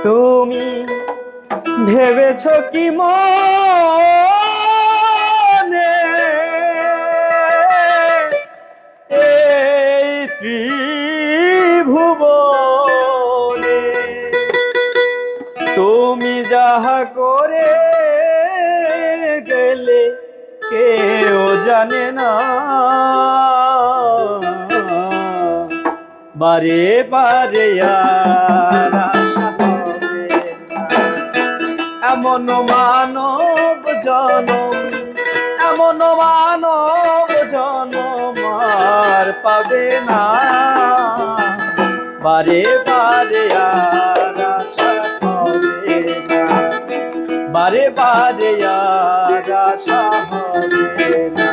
তুমি ভেবেছ কি মনে এই ত্রিভুবনে তুমি যাহা করে গেলে কেউ জানে না, বারে বারে আর আশা হবে না। এমন মানব জনম, এমন মানব জনম আর পাবে না, বারে বারে আর আশা হবে না, বারে বারে আর আশা হবে না।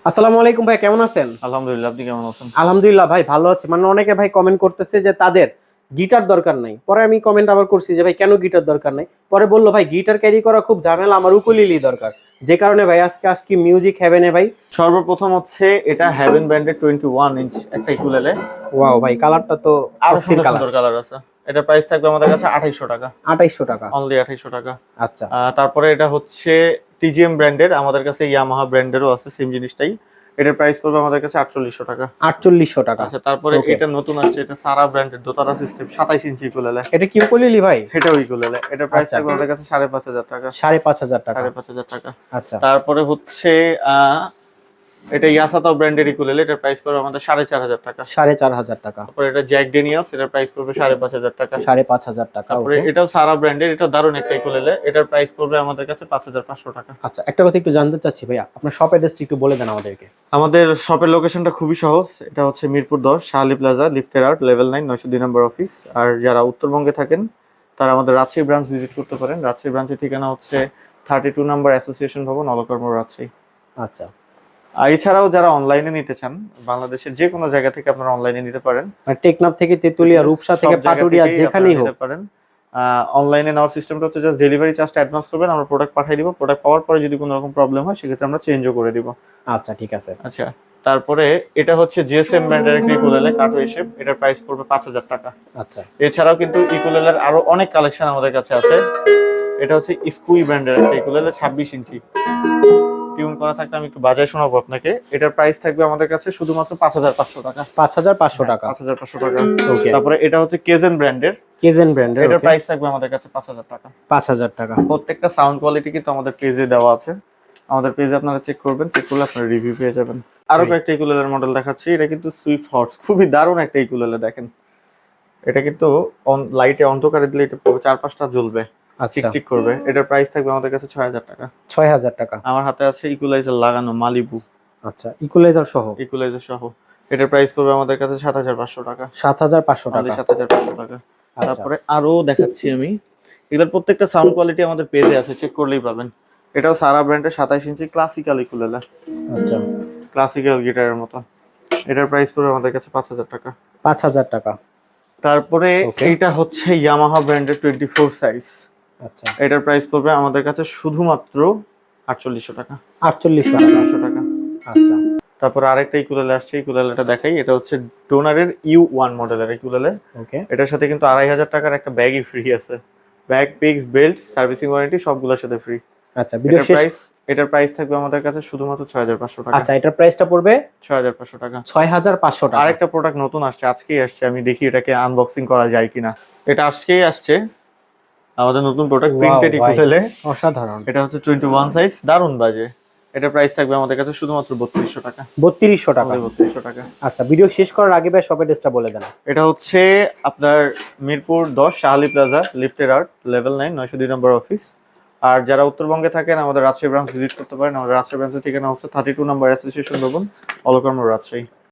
আসসালামু আলাইকুম ভাই, কেমন আছেন? আলহামদুলিল্লাহ, আপনি কেমন আছেন? আলহামদুলিল্লাহ ভাই, ভালো আছি। মানে অনেকে ভাই কমেন্ট করতেছে যে তাদের গিটার দরকার নাই। পরে আমি কমেন্ট আবার করছি যে ভাই কেন গিটার দরকার নাই। পরে বললো ভাই গিটার ক্যারি করা খুব ঝামেলা, আমার উকুলেলি দরকার। যে কারণে ভাই আজকে মিউজিক হেভেনে ভাই সর্বপ্রথম হচ্ছে এটা হেভেন ব্র্যান্ডের 21 ইঞ্চ একটা ইকুলেলে। ওয়াও ভাই, কালারটা তো আরো অস্থির সুন্দর কালার আছে। এটা প্রাইস থাকবে আমাদের কাছে 2800 টাকা। 2800 টাকা, অনলি 2800 টাকা। আচ্ছা। তারপরে এটা হচ্ছে টিজিএম ব্র্যান্ডের, আমাদের কাছে ইয়ামাহা ব্র্যান্ডেরও আছে সেম জিনিসটাই। এটার প্রাইস পড়বে আমাদের কাছে 4800 টাকা। 4800 টাকা। আচ্ছা, তারপরে এটা নতুন আসছে, এটা সারা ব্র্যান্ডের দোতারা সিস্টেম 27 ইঞ্চি ইকুলেলে। এটা কি উকুলেলি ভাই? এটাও ইকুলেলে। এটার প্রাইস থাকবে আমাদের কাছে 5500 টাকা। 5500 টাকা, 5500 টাকা। আচ্ছা। তারপরে হচ্ছে এটা ইয়াসাতো ব্র্যান্ডের ইকুলেলে, এটার প্রাইস পড়বে আমাদের 4500 টাকা। 4500 টাকা। তারপরে এটা জ্যাক ড্যানিয়েলস, এটার প্রাইস পড়বে 5500 টাকা। 5500 টাকা। তারপরে এটাও সারা ব্র্যান্ডের, এটা দারুণ একটা ইকুলেলে, এটার প্রাইস পড়বে আমাদের কাছে 5500 টাকা। আচ্ছা, একটা কথা একটু জানতে চাচ্ছি ভাইয়া, আপনার শপ অ্যাড্রেসটা একটু বলে দেন আমাদেরকে। আমাদের শপের লোকেশনটা খুবই সহজ। এটা হচ্ছে মিরপুর 10 শাহালি প্লাজা, লিফটের আউট, লেভেল 9, 902 নম্বর অফিস। আর যারা উত্তরবঙ্গে থাকেন তারা আমাদের রাজশাহী ব্রাঞ্চ ভিজিট করতে পারেন। রাজশাহী ব্রাঞ্চের ঠিকানা হচ্ছে 32 নম্বর অ্যাসোসিয়েশন ভবন, অলকর্ম, রাজশাহী। আচ্ছা। এছাড়াও যারা অনলাইনে নিতে চান, বাংলাদেশের যে কোনো জায়গা থেকে আপনারা অনলাইনে নিতে পারেন। মানে টেকনাফ থেকে তেতুলিয়া, রূপসা থেকে পাটুরিয়া, যেখানেই হোক পারেন। অনলাইনে নেওয়ার সিস্টেমটা হচ্ছে জাস্ট ডেলিভারি চার্জটা অ্যাডভান্স করবেন, আমরা প্রোডাক্ট পাঠিয়ে দিব। প্রোডাক্ট পাওয়ার পরে যদি কোনো রকম প্রবলেম হয় সেক্ষেত্রে আমরা চেঞ্জও করে দিব। আচ্ছা, ঠিক আছে। আচ্ছা, তারপরে এটা হচ্ছে জিএসএম ব্র্যান্ডের একটা ইকুলেলে, কাটো হিসেব। এটার প্রাইস পড়বে 5000 টাকা। আচ্ছা। এছাড়াও কিন্তু ইকুলেলের আরো অনেক কালেকশন আমাদের কাছে আছে। এটা হচ্ছে স্কুই ব্র্যান্ডের একটা ইকুলেলে, 26 ইঞ্চি টিউন করা থাকতে আমি একটু বাজায় শোনাবো আপনাকে। এটার প্রাইস থাকবে আমাদের কাছে শুধুমাত্র 5500 টাকা। 5500 টাকা, 5500 টাকা। ওকে। তারপরে এটা হচ্ছে কেজেন ব্র্যান্ডের, কেজেন ব্র্যান্ডের, এটার প্রাইস থাকবে আমাদের কাছে 5000 টাকা। 5000 টাকা। প্রত্যেকটা সাউন্ড কোয়ালিটি কিন্তু আমাদের পেজে দেওয়া আছে। আমাদের পেজে আপনারা চেক করবেন, চেক করলে আপনারা রিভিউ পেয়ে যাবেন। আরো কয়েকটা ইকুলেলের মডেল দেখাচ্ছি। এটা কিন্তু সুইফট হর্স, খুবই দারুণ একটা ইকুলেলে। দেখেন, এটা কিন্তু লাইটে অন্ধকারে দিলে এটা 4-5টা জ্বলবে, চিকচিক করবে। এটার প্রাইস থাকবে আমাদের কাছে 6000 টাকা। 6000 টাকা। আমার হাতে আছে ইকুলাইজার লাগানো মালিবু। আচ্ছা, ইকুয়ালাইজার সহ? ইকুলাইজার সহ। এটার প্রাইস পড়বে আমাদের কাছে 7500 টাকা। 7500 টাকা, 7500 টাকা। আচ্ছা। তারপরে আরো দেখাচ্ছি আমি। এগুলোর প্রত্যেকটা সাউন্ড কোয়ালিটি আমাদের পেজে আছে, চেক করলেই পাবেন। এটাও সারা ব্র্যান্ডের 27 ইঞ্চি ক্লাসিক্যাল ইকুলেলে। আচ্ছা, ক্লাসিক্যাল গিটারের মতো। এটার প্রাইস পড়বে আমাদের কাছে 5000 টাকা। 5000 টাকা। তারপরে এইটা হচ্ছে ইয়ামাহা ব্র্যান্ডের 24 সাইজ। আচ্ছা, এটার প্রাইস পড়বে আমাদের কাছে শুধুমাত্র 4800 টাকা। 4800 টাকা। আচ্ছা। তারপর আরেকটা ইকুলেলে আসছে, ইকুলেলেটা দেখাই। এটা হচ্ছে ডোনারের U1 মডেলের ইকুলেলে। ওকে। এটার সাথে কিন্তু 2500 টাকার একটা ব্যাগই ফ্রি আছে। Bag, pix, belt, servicing warranty সবগুলোর সাথে ফ্রি। আচ্ছা, ভিডিও শেষ। এটার প্রাইস থাকবে আমাদের কাছে শুধুমাত্র 6500 টাকা। আচ্ছা, এটার প্রাইসটা পড়বে 6500 টাকা। 6500 টাকা। আরেকটা প্রোডাক্ট নতুন আসছে, আজকেই আসছে। আমি দেখি এটাকে আনবক্সিং করা যায় কিনা। এটা আজকেই আসছে, আমাদের নতুন প্রোডাক্ট, প্রিন্টেড ইকুলেলে, অসাধারণ। এটা হচ্ছে 21 সাইজ, দারুণ বাজে। এটার প্রাইস থাকবে আমাদের কাছে শুধুমাত্র 3200 টাকা। 3200 টাকা। 3200 টাকা। আচ্ছা, ভিডিও শেষ করার আগে ভাই শপ অ্যাড্রেসটা বলে দেন। এটা হচ্ছে আপনার মিরপুর 10 শাহালি প্লাজা, লিফটের আউট, লেভেল 9, 902 নম্বর অফিস। আর যারা উত্তরবঙ্গে থাকেন আমাদের রাজশাহী ব্রাঞ্চ ভিজিট করতে পারেন। আমাদের রাজশাহী ব্রাঞ্চের ঠিকানা হচ্ছে 32 নম্বর অ্যাসোসিয়েশন ভবন, অলকর্ম, রাজশাহী।